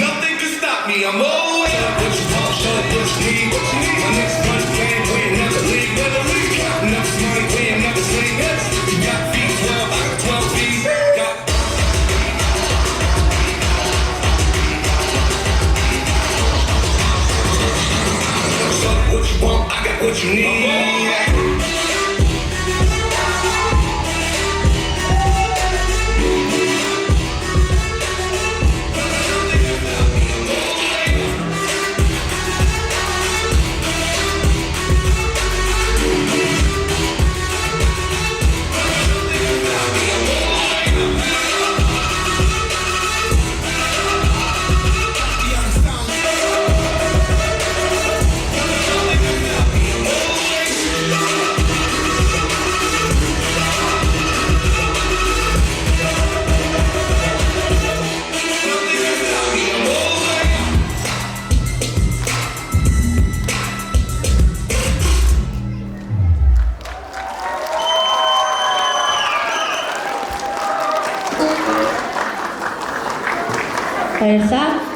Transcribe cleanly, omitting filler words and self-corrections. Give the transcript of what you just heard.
Nothing can stop me. I'm always up. What you want, show it what you need. My next run's playing, we ain't never leave. Never leave. Enough money, we ain't never sleep. You got feet 12, I got 12 feet. Got show it what you want, I got what you need. Elsa?